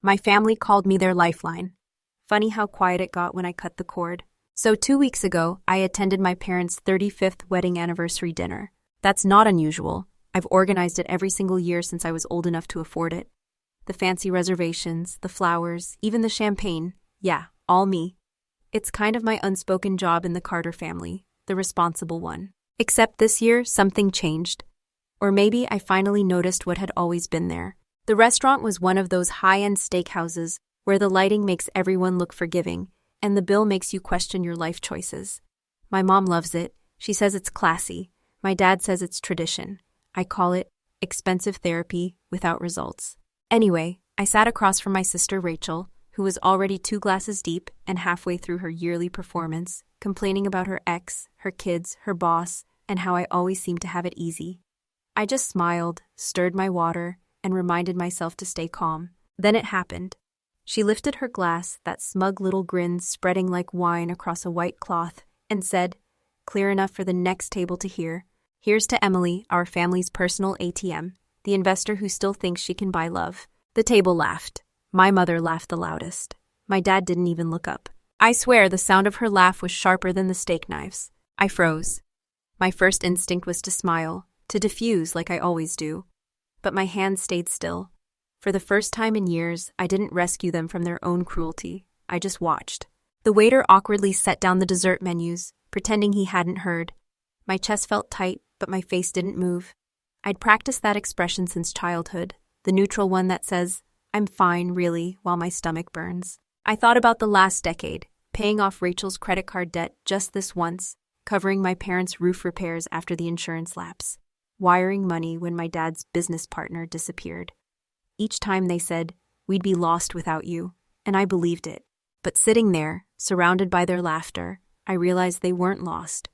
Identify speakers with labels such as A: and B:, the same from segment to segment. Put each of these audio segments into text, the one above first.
A: My family called me their lifeline. Funny how quiet it got when I cut the cord. So 2 weeks ago, I attended my parents' 35th wedding anniversary dinner. That's not unusual. I've organized it every single year since I was old enough to afford it. The fancy reservations, the flowers, even the champagne. Yeah, all me. It's kind of my unspoken job in the Carter family, the responsible one. Except this year, something changed. Or maybe I finally noticed what had always been there. The restaurant was one of those high-end steakhouses where the lighting makes everyone look forgiving, and the bill makes you question your life choices. My mom loves it. She says it's classy. My dad says it's tradition. I call it expensive therapy without results. Anyway, I sat across from my sister Rachel, who was already 2 glasses deep and halfway through her yearly performance, complaining about her ex, her kids, her boss, and how I always seemed to have it easy. I just smiled, stirred my water, and reminded myself to stay calm. Then it happened. She lifted her glass, that smug little grin spreading like wine across a white cloth, and said, clear enough for the next table to hear, "Here's to Emily, our family's personal ATM, the investor who still thinks she can buy love." The table laughed. My mother laughed the loudest. My dad didn't even look up. I swear the sound of her laugh was sharper than the steak knives. I froze. My first instinct was to smile, to diffuse like I always do. But my hands stayed still. For the first time in years, I didn't rescue them from their own cruelty. I just watched. The waiter awkwardly set down the dessert menus, pretending he hadn't heard. My chest felt tight, but my face didn't move. I'd practiced that expression since childhood, the neutral one that says, "I'm fine, really," while my stomach burns. I thought about the last decade, paying off Rachel's credit card debt just this once, covering my parents' roof repairs after the insurance lapse, wiring money when my dad's business partner disappeared. Each time they said, "We'd be lost without you," and I believed it. But sitting there, surrounded by their laughter, I realized they weren't lost.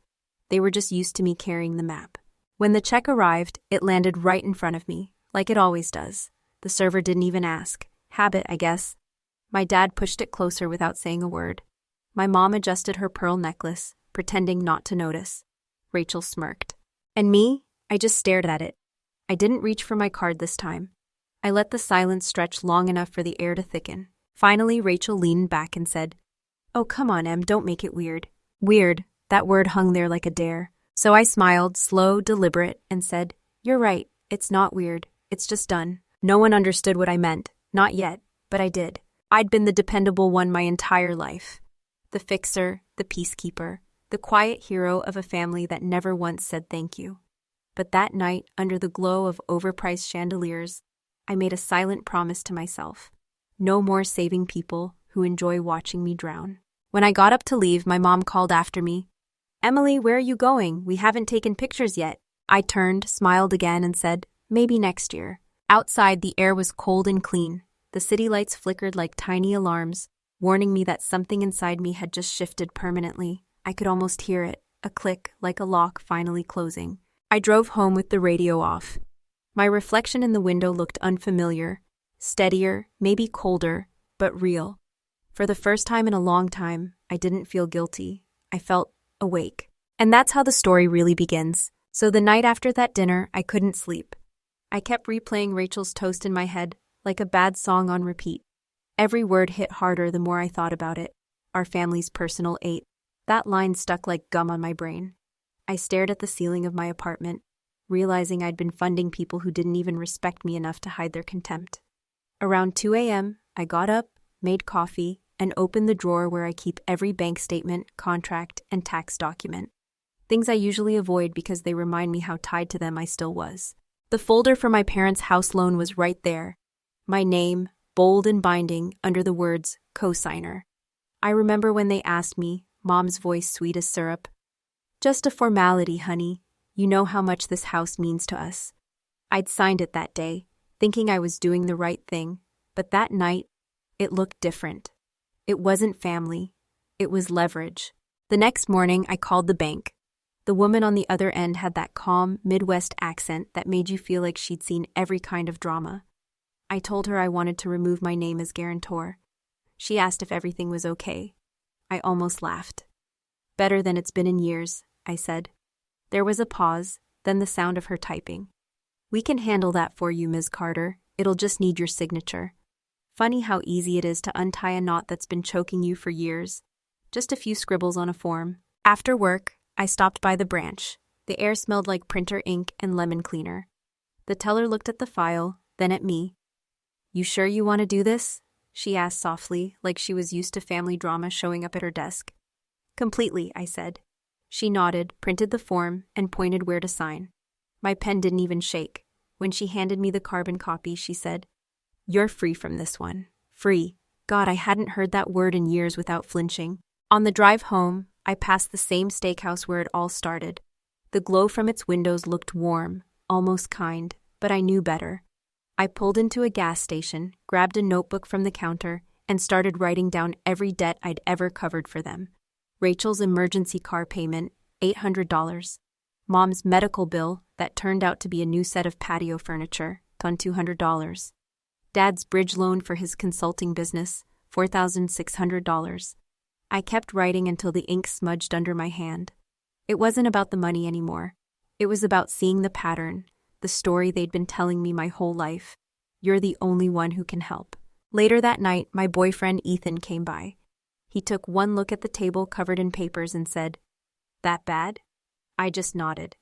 A: They were just used to me carrying the map. When the check arrived, it landed right in front of me, like it always does. The server didn't even ask. Habit, I guess. My dad pushed it closer without saying a word. My mom adjusted her pearl necklace, pretending not to notice. Rachel smirked. And me? I just stared at it. I didn't reach for my card this time. I let the silence stretch long enough for the air to thicken. Finally, Rachel leaned back and said, "Oh, come on, Em, don't make it weird." Weird, that word hung there like a dare. So I smiled, slow, deliberate, and said, "You're right, it's not weird, it's just done." No one understood what I meant, not yet, but I did. I'd been the dependable one my entire life. The fixer, the peacekeeper, the quiet hero of a family that never once said thank you. But that night, under the glow of overpriced chandeliers, I made a silent promise to myself. No more saving people who enjoy watching me drown. When I got up to leave, my mom called after me. "Emily, where are you going? We haven't taken pictures yet." I turned, smiled again, and said, "Maybe next year." Outside, the air was cold and clean. The city lights flickered like tiny alarms, warning me that something inside me had just shifted permanently. I could almost hear it, a click like a lock finally closing. I drove home with the radio off. My reflection in the window looked unfamiliar, steadier, maybe colder, but real. For the first time in a long time, I didn't feel guilty. I felt awake. And that's how the story really begins. So the night after that dinner, I couldn't sleep. I kept replaying Rachel's toast in my head, like a bad song on repeat. Every word hit harder the more I thought about it. Our family's personal 8. That line stuck like gum on my brain. I stared at the ceiling of my apartment, realizing I'd been funding people who didn't even respect me enough to hide their contempt. Around 2 a.m., I got up, made coffee, and opened the drawer where I keep every bank statement, contract, and tax document. Things I usually avoid because they remind me how tied to them I still was. The folder for my parents' house loan was right there. My name, bold and binding, under the words "cosigner." I remember when they asked me, Mom's voice sweet as syrup, "Just a formality, honey. You know how much this house means to us." I'd signed it that day, thinking I was doing the right thing, but that night, it looked different. It wasn't family. It was leverage. The next morning, I called the bank. The woman on the other end had that calm, Midwest accent that made you feel like she'd seen every kind of drama. I told her I wanted to remove my name as guarantor. She asked if everything was okay. I almost laughed. "Better than it's been in years," I said. There was a pause, then the sound of her typing. "We can handle that for you, Ms. Carter. It'll just need your signature." Funny how easy it is to untie a knot that's been choking you for years. Just a few scribbles on a form. After work, I stopped by the branch. The air smelled like printer ink and lemon cleaner. The teller looked at the file, then at me. "You sure you want to do this?" she asked softly, like she was used to family drama showing up at her desk. "Completely," I said. She nodded, printed the form, and pointed where to sign. My pen didn't even shake. When she handed me the carbon copy, she said, "You're free from this one." Free. God, I hadn't heard that word in years without flinching. On the drive home, I passed the same steakhouse where it all started. The glow from its windows looked warm, almost kind, but I knew better. I pulled into a gas station, grabbed a notebook from the counter, and started writing down every debt I'd ever covered for them. Rachel's emergency car payment, $800. Mom's medical bill, that turned out to be a new set of patio furniture, $200. Dad's bridge loan for his consulting business, $4,600. I kept writing until the ink smudged under my hand. It wasn't about the money anymore. It was about seeing the pattern, the story they'd been telling me my whole life. You're the only one who can help. Later that night, my boyfriend Ethan came by. He took one look at the table covered in papers and said, "That bad?" I just nodded.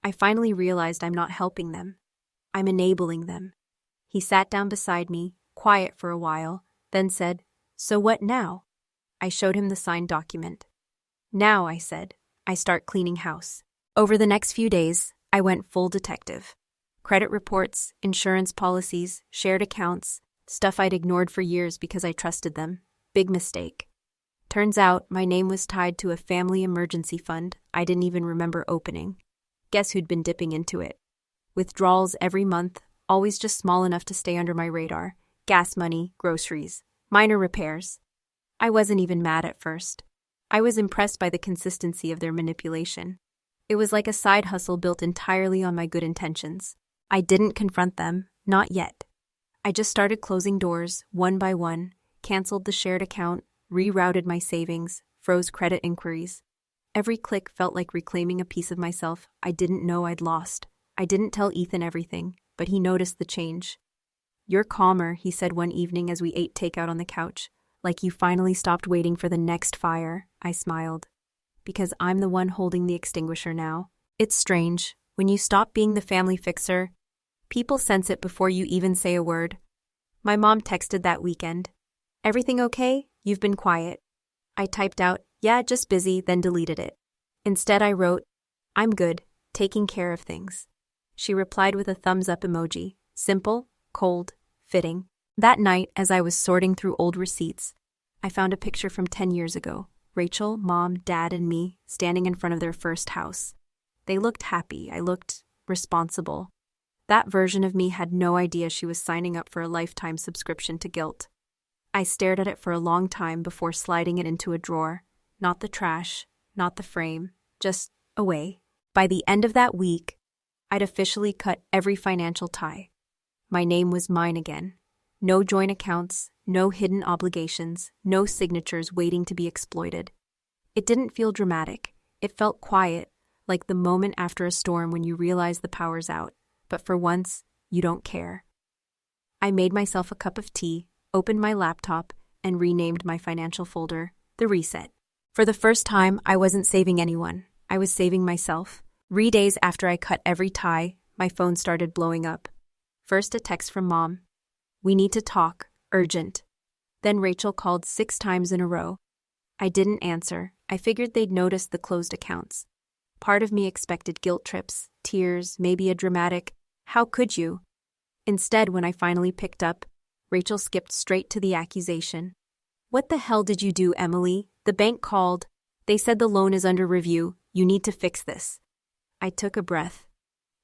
A: I finally realized I'm not helping them. I'm enabling them. He sat down beside me, quiet for a while, then said, "So what now?" I showed him the signed document. "Now," I said, "I start cleaning house." Over the next few days, I went full detective. Credit reports, insurance policies, shared accounts, stuff I'd ignored for years because I trusted them. Big mistake. Turns out my name was tied to a family emergency fund I didn't even remember opening. Guess who'd been dipping into it? Withdrawals every month, always just small enough to stay under my radar. Gas money, groceries, minor repairs. I wasn't even mad at first. I was impressed by the consistency of their manipulation. It was like a side hustle built entirely on my good intentions. I didn't confront them, not yet. I just started closing doors, one by one, canceled the shared account, rerouted my savings, froze credit inquiries. Every click felt like reclaiming a piece of myself I didn't know I'd lost. I didn't tell Ethan everything, but he noticed the change. "You're calmer," he said one evening as we ate takeout on the couch. "Like you finally stopped waiting for the next fire." I smiled. "Because I'm the one holding the extinguisher now." It's strange. When you stop being the family fixer, people sense it before you even say a word. My mom texted that weekend. "Everything okay? You've been quiet." I typed out, "Yeah, just busy," then deleted it. Instead, I wrote, "I'm good, taking care of things." She replied with a thumbs up emoji. Simple, cold, fitting. That night, as I was sorting through old receipts, I found a picture from 10 years ago. Rachel, Mom, Dad, and me standing in front of their first house. They looked happy. I looked responsible. That version of me had no idea she was signing up for a lifetime subscription to guilt. I stared at it for a long time before sliding it into a drawer. Not the trash, not the frame, just away. By the end of that week, I'd officially cut every financial tie. My name was mine again. No joint accounts, no hidden obligations, no signatures waiting to be exploited. It didn't feel dramatic. It felt quiet, like the moment after a storm when you realize the power's out, but for once, you don't care. I made myself a cup of tea, opened my laptop, and renamed my financial folder, The Reset. For the first time, I wasn't saving anyone. I was saving myself. 3 days after I cut every tie, my phone started blowing up. First, a text from Mom. "We need to talk. Urgent." Then Rachel called 6 times in a row. I didn't answer. I figured they'd noticed the closed accounts. Part of me expected guilt trips, tears, maybe a dramatic, "How could you?" Instead, when I finally picked up, Rachel skipped straight to the accusation. "What the hell did you do, Emily? The bank called. They said the loan is under review. You need to fix this." I took a breath.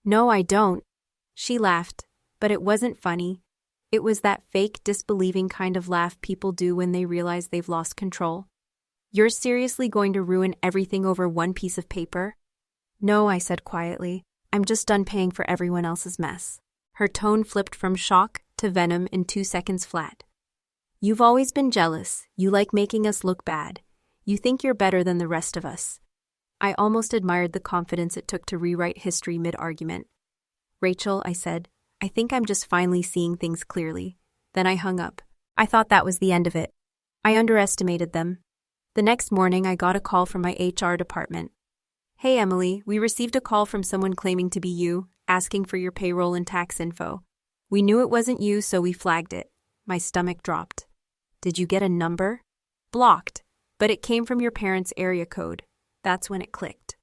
A: "No, I don't." She laughed, but it wasn't funny. It was that fake, disbelieving kind of laugh people do when they realize they've lost control. "You're seriously going to ruin everything over one piece of paper?" "No," I said quietly. "I'm just done paying for everyone else's mess." Her tone flipped from shock to venom in 2 seconds flat. "You've always been jealous. You like making us look bad. You think you're better than the rest of us." I almost admired the confidence it took to rewrite history mid-argument. "Rachel," I said, "I think I'm just finally seeing things clearly." Then I hung up. I thought that was the end of it. I underestimated them. The next morning, I got a call from my HR department. "Hey, Emily, we received a call from someone claiming to be you, asking for your payroll and tax info. We knew it wasn't you, so we flagged it." My stomach dropped. "Did you get a number?" "Blocked, but it came from your parents' area code." That's when it clicked.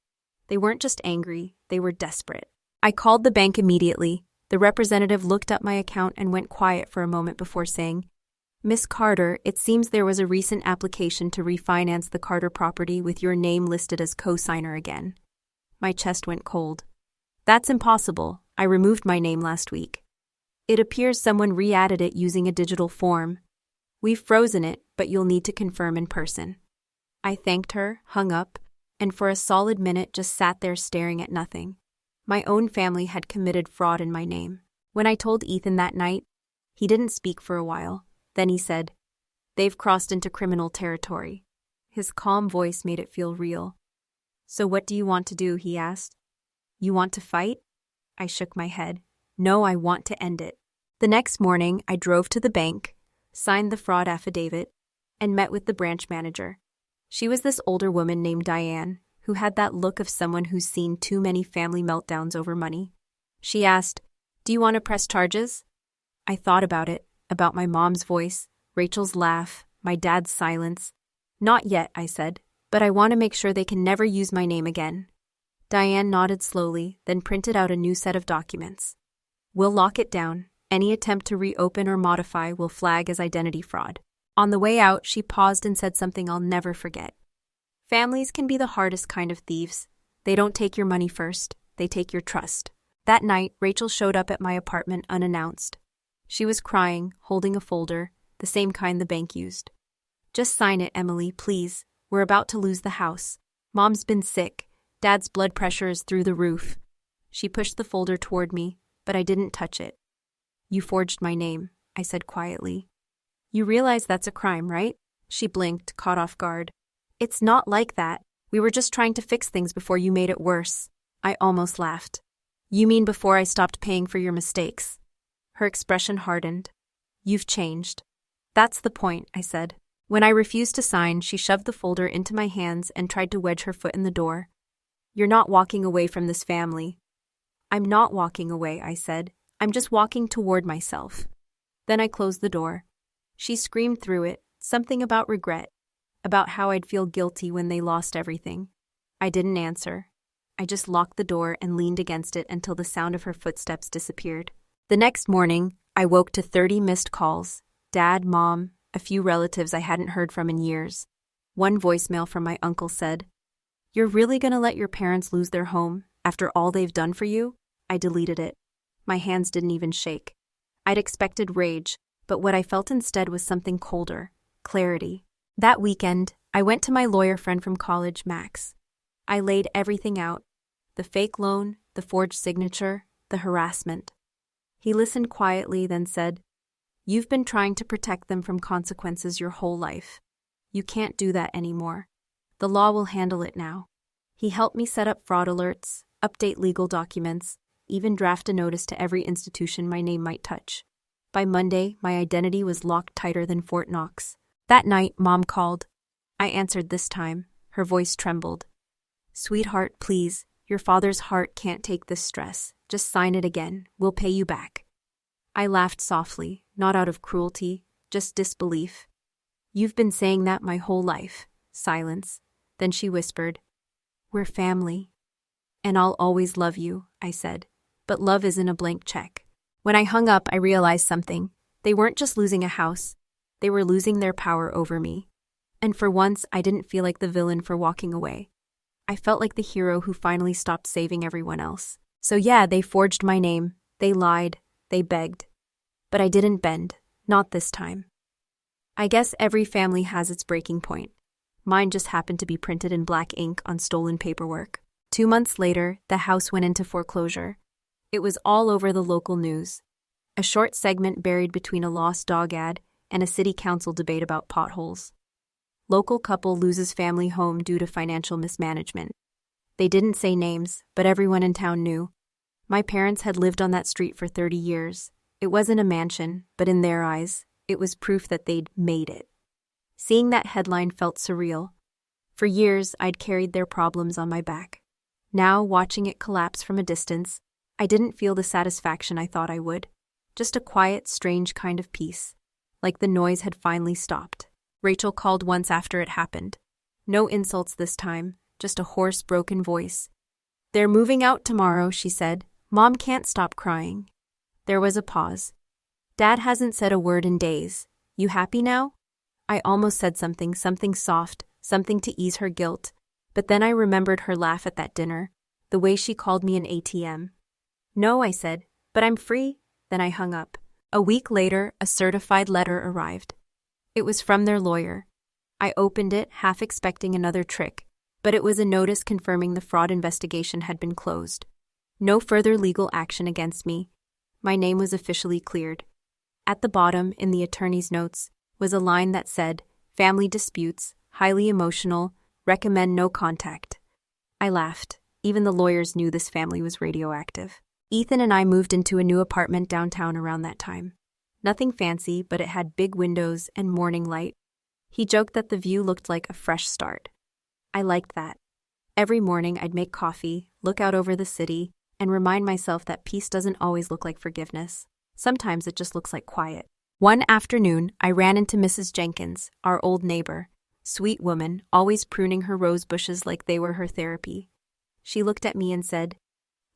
A: They weren't just angry, they were desperate. I called the bank immediately. The representative looked up my account and went quiet for a moment before saying, "Miss Carter, it seems there was a recent application to refinance the Carter property with your name listed as co-signer again." My chest went cold. "That's impossible. I removed my name last week." "It appears someone re-added it using a digital form. We've frozen it, but you'll need to confirm in person." I thanked her, hung up, and for a solid minute just sat there staring at nothing. My own family had committed fraud in my name. When I told Ethan that night, he didn't speak for a while. Then he said, "They've crossed into criminal territory." His calm voice made it feel real. "So what do you want to do?" he asked. "You want to fight?" I shook my head. "No, I want to end it." The next morning, I drove to the bank, signed the fraud affidavit, and met with the branch manager. She was this older woman named Diane, who had that look of someone who's seen too many family meltdowns over money. She asked, "Do you want to press charges?" I thought about it, about my mom's voice, Rachel's laugh, my dad's silence. "Not yet," I said, "but I want to make sure they can never use my name again." Diane nodded slowly, then printed out a new set of documents. "We'll lock it down. Any attempt to reopen or modify will flag as identity fraud." On the way out, she paused and said something I'll never forget. "Families can be the hardest kind of thieves. They don't take your money first, they take your trust." That night, Rachel showed up at my apartment unannounced. She was crying, holding a folder, the same kind the bank used. "Just sign it, Emily, please. We're about to lose the house. Mom's been sick. Dad's blood pressure is through the roof." She pushed the folder toward me, but I didn't touch it. "You forged my name," I said quietly. "You realize that's a crime, right?" She blinked, caught off guard. "It's not like that. We were just trying to fix things before you made it worse." I almost laughed. "You mean before I stopped paying for your mistakes?" Her expression hardened. "You've changed." "That's the point," I said. When I refused to sign, she shoved the folder into my hands and tried to wedge her foot in the door. "You're not walking away from this family." "I'm not walking away," I said. "I'm just walking toward myself." Then I closed the door. She screamed through it, something about regret, about how I'd feel guilty when they lost everything. I didn't answer. I just locked the door and leaned against it until the sound of her footsteps disappeared. The next morning, I woke to 30 missed calls. Dad, Mom, a few relatives I hadn't heard from in years. One voicemail from my uncle said, "You're really gonna let your parents lose their home after all they've done for you?" I deleted it. My hands didn't even shake. I'd expected rage, but what I felt instead was something colder, clarity. That weekend, I went to my lawyer friend from college, Max. I laid everything out. The fake loan, the forged signature, the harassment. He listened quietly, then said, "You've been trying to protect them from consequences your whole life. You can't do that anymore. The law will handle it now." He helped me set up fraud alerts, update legal documents, even draft a notice to every institution my name might touch. By Monday, my identity was locked tighter than Fort Knox. That night, Mom called. I answered this time. Her voice trembled. "Sweetheart, please. Your father's heart can't take this stress. Just sign it again. We'll pay you back." I laughed softly, not out of cruelty, just disbelief. "You've been saying that my whole life." Silence. Then she whispered, "We're family." "And I'll always love you," I said. "But love isn't a blank check." When I hung up, I realized something. They weren't just losing a house. They were losing their power over me. And for once, I didn't feel like the villain for walking away. I felt like the hero who finally stopped saving everyone else. So yeah, they forged my name. They lied. They begged. But I didn't bend. Not this time. I guess every family has its breaking point. Mine just happened to be printed in black ink on stolen paperwork. 2 months later, the house went into foreclosure. It was all over the local news. A short segment buried between a lost dog ad and a city council debate about potholes. Local couple loses family home due to financial mismanagement. They didn't say names, but everyone in town knew. My parents had lived on that street for 30 years. It wasn't a mansion, but in their eyes, it It was proof that they'd made it. Seeing that headline felt surreal. For years, I'd carried their problems on my back. Now, watching it collapse from a distance, I didn't feel the satisfaction I thought I would. Just a quiet, strange kind of peace. Like the noise had finally stopped. Rachel called once after it happened. No insults this time, just a hoarse, broken voice. "They're moving out tomorrow," she said. "Mom can't stop crying." There was a pause. "Dad hasn't said a word in days. You happy now?" I almost said something soft, something to ease her guilt. But then I remembered her laugh at that dinner, the way she called me an ATM. "No," I said, "but I'm free." Then I hung up. A week later, a certified letter arrived. It was from their lawyer. I opened it, half expecting another trick, but it was a notice confirming the fraud investigation had been closed. No further legal action against me. My name was officially cleared. At the bottom, in the attorney's notes, was a line that said, "Family disputes, highly emotional, recommend no contact." I laughed. Even the lawyers knew this family was radioactive. Ethan and I moved into a new apartment downtown around that time. Nothing fancy, but it had big windows and morning light. He joked that the view looked like a fresh start. I liked that. Every morning I'd make coffee, look out over the city, and remind myself that peace doesn't always look like forgiveness. Sometimes it just looks like quiet. One afternoon, I ran into Mrs. Jenkins, our old neighbor. Sweet woman, always pruning her rose bushes like they were her therapy. She looked at me and said,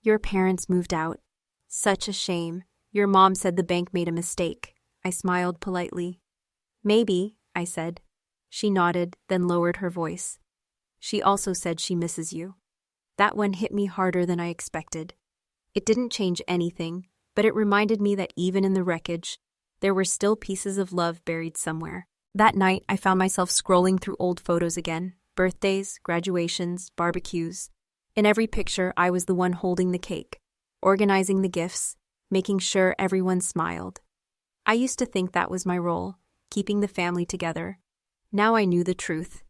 A: "Your parents moved out. Such a shame. Your mom said the bank made a mistake." I smiled politely. "Maybe," I said. She nodded, then lowered her voice. "She also said she misses you." That one hit me harder than I expected. It didn't change anything, but it reminded me that even in the wreckage, there were still pieces of love buried somewhere. That night, I found myself scrolling through old photos again. Birthdays, graduations, barbecues. In every picture, I was the one holding the cake, organizing the gifts, making sure everyone smiled. I used to think that was my role, keeping the family together. Now I knew the truth.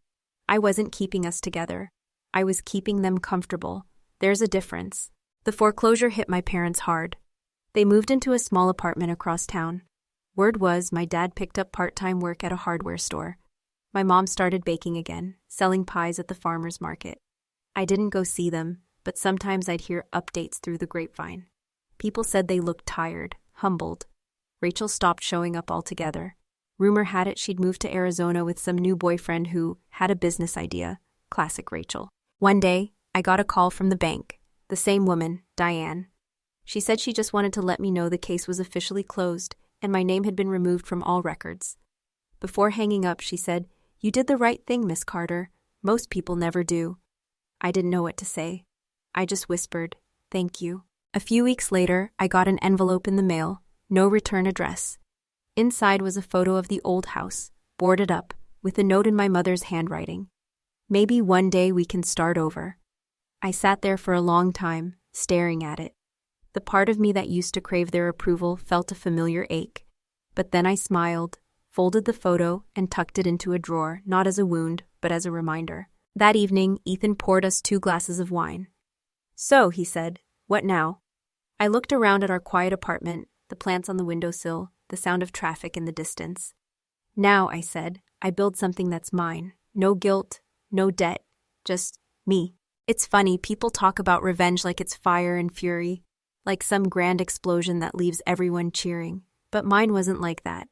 A: I wasn't keeping us together. I was keeping them comfortable. There's a difference. The foreclosure hit my parents hard. They moved into a small apartment across town. Word was my dad picked up part-time work at a hardware store. My mom started baking again, selling pies at the farmer's market. I didn't go see them, but sometimes I'd hear updates through the grapevine. People said they looked tired, humbled. Rachel stopped showing up altogether. Rumor had it she'd moved to Arizona with some new boyfriend who had a business idea. Classic Rachel. One day, I got a call from the bank. The same woman, Diane. She said she just wanted to let me know the case was officially closed and my name had been removed from all records. Before hanging up, she said, "You did the right thing, Miss Carter. Most people never do." I didn't know what to say. I just whispered, "Thank you." A few weeks later, I got an envelope in the mail, no return address. Inside was a photo of the old house, boarded up, with a note in my mother's handwriting. "Maybe one day we can start over." I sat there for a long time, staring at it. The part of me that used to crave their approval felt a familiar ache. But then I smiled, folded the photo, and tucked it into a drawer, not as a wound, but as a reminder. That evening, Ethan poured us 2 glasses of wine. "So," he said, "what now?" I looked around at our quiet apartment, the plants on the windowsill, the sound of traffic in the distance. "Now," I said, "I build something that's mine. No guilt, no debt, just me." It's funny, people talk about revenge like it's fire and fury, like some grand explosion that leaves everyone cheering. But mine wasn't like that.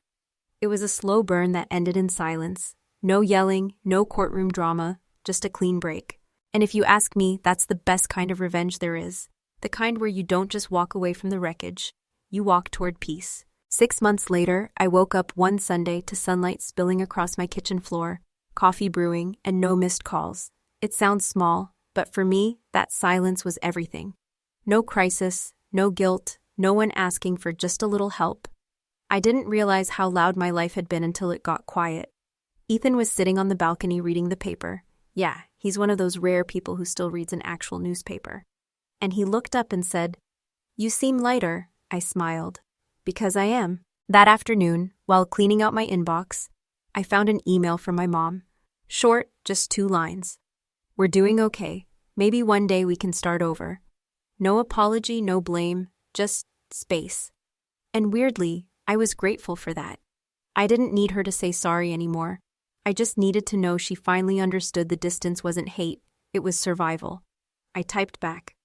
A: It was a slow burn that ended in silence. No yelling, no courtroom drama, just a clean break. And if you ask me, that's the best kind of revenge there is. The kind where you don't just walk away from the wreckage, you walk toward peace. 6 months later, I woke up one Sunday to sunlight spilling across my kitchen floor, coffee brewing, and no missed calls. It sounds small, but for me, that silence was everything. No crisis, no guilt, no one asking for just a little help. I didn't realize how loud my life had been until it got quiet. Ethan was sitting on the balcony reading the paper. Yeah, he's one of those rare people who still reads an actual newspaper. And he looked up and said, "You seem lighter." I smiled. "Because I am." That afternoon, while cleaning out my inbox, I found an email from my mom. Short, just 2 lines. "We're doing okay. Maybe one day we can start over." No apology, no blame, just space. And weirdly, I was grateful for that. I didn't need her to say sorry anymore. I just needed to know she finally understood the distance wasn't hate, it was survival. I typed back,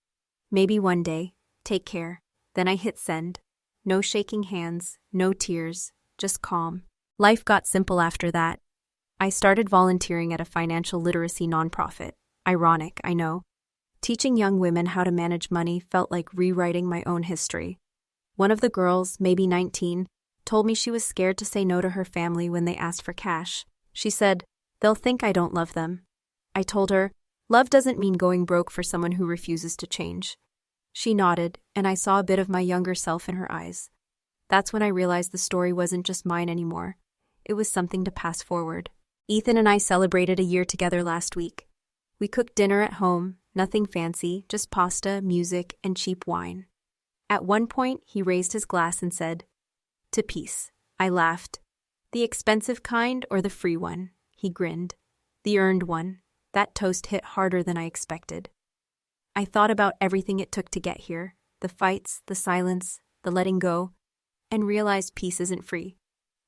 A: "Maybe one day. Take care." Then I hit send. No shaking hands, no tears, just calm. Life got simple after that. I started volunteering at a financial literacy nonprofit. Ironic, I know. Teaching young women how to manage money felt like rewriting my own history. One of the girls, maybe 19, told me she was scared to say no to her family when they asked for cash. She said, "They'll think I don't love them." I told her, "Love doesn't mean going broke for someone who refuses to change." She nodded, and I saw a bit of my younger self in her eyes. That's when I realized the story wasn't just mine anymore. It was something to pass forward. Ethan and I celebrated a year together last week. We cooked dinner at home, nothing fancy, just pasta, music, and cheap wine. At one point, he raised his glass and said, "To peace." I laughed. "The expensive kind or the free one?" He grinned. "The earned one." That toast hit harder than I expected. I thought about everything it took to get here, the fights, the silence, the letting go, and realized peace isn't free.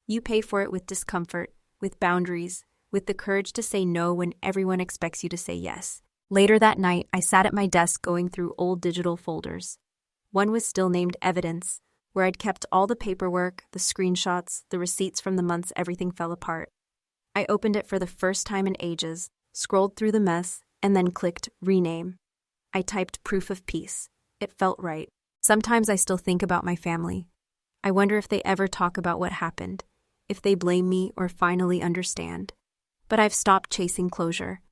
A: You pay for it with discomfort, with boundaries, with the courage to say no when everyone expects you to say yes. Later that night, I sat at my desk going through old digital folders. One was still named Evidence, where I'd kept all the paperwork, the screenshots, the receipts from the months everything fell apart. I opened it for the first time in ages, scrolled through the mess, and then clicked Rename. I typed Proof of Peace. It felt right. Sometimes I still think about my family. I wonder if they ever talk about what happened, if they blame me or finally understand. But I've stopped chasing closure.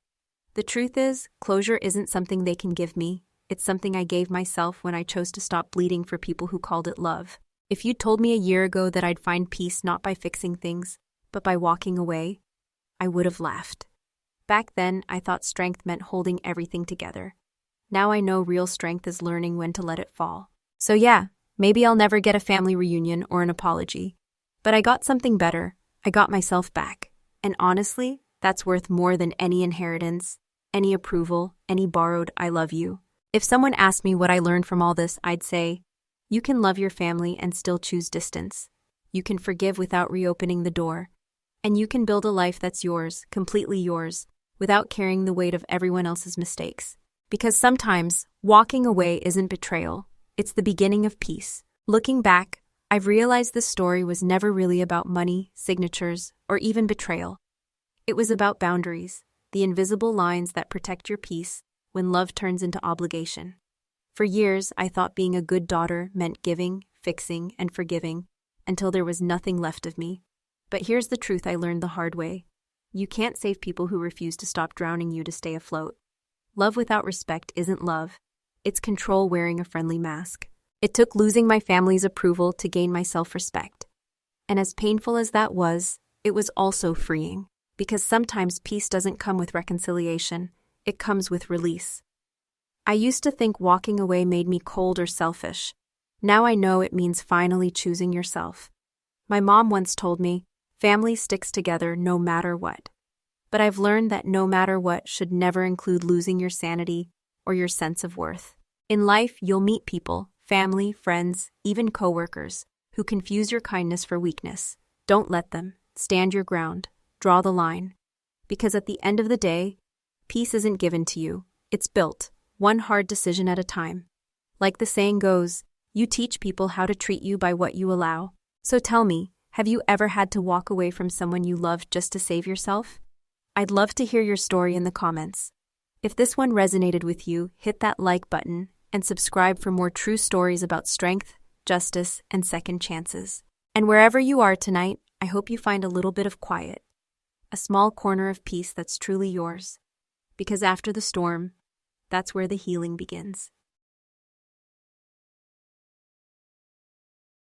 A: The truth is, closure isn't something they can give me. It's something I gave myself when I chose to stop bleeding for people who called it love. If you'd told me a year ago that I'd find peace not by fixing things, but by walking away, I would have laughed. Back then, I thought strength meant holding everything together. Now I know real strength is learning when to let it fall. So yeah, maybe I'll never get a family reunion or an apology. But I got something better. I got myself back. And honestly, that's worth more than any inheritance, any approval, any borrowed "I love you." If someone asked me what I learned from all this, I'd say, you can love your family and still choose distance. You can forgive without reopening the door. And you can build a life that's yours, completely yours, without carrying the weight of everyone else's mistakes. Because sometimes, walking away isn't betrayal. It's the beginning of peace. Looking back, I've realized this story was never really about money, signatures, or even betrayal. It was about boundaries, the invisible lines that protect your peace when love turns into obligation. For years, I thought being a good daughter meant giving, fixing, and forgiving, until there was nothing left of me. But here's the truth I learned the hard way. You can't save people who refuse to stop drowning you to stay afloat. Love without respect isn't love. It's control wearing a friendly mask. It took losing my family's approval to gain my self-respect. And as painful as that was, it was also freeing. Because sometimes peace doesn't come with reconciliation. It comes with release. I used to think walking away made me cold or selfish. Now I know it means finally choosing yourself. My mom once told me, family sticks together no matter what. But I've learned that no matter what should never include losing your sanity or your sense of worth. In life, you'll meet people, family, friends, even coworkers, who confuse your kindness for weakness. Don't let them. Stand your ground. Draw the line. Because at the end of the day, peace isn't given to you. It's built, one hard decision at a time. Like the saying goes, you teach people how to treat you by what you allow. So tell me, have you ever had to walk away from someone you loved just to save yourself? I'd love to hear your story in the comments. If this one resonated with you, hit that like button and subscribe for more true stories about strength, justice, and second chances. And wherever you are tonight, I hope you find a little bit of quiet, a small corner of peace that's truly yours. Because after the storm, that's where the healing begins.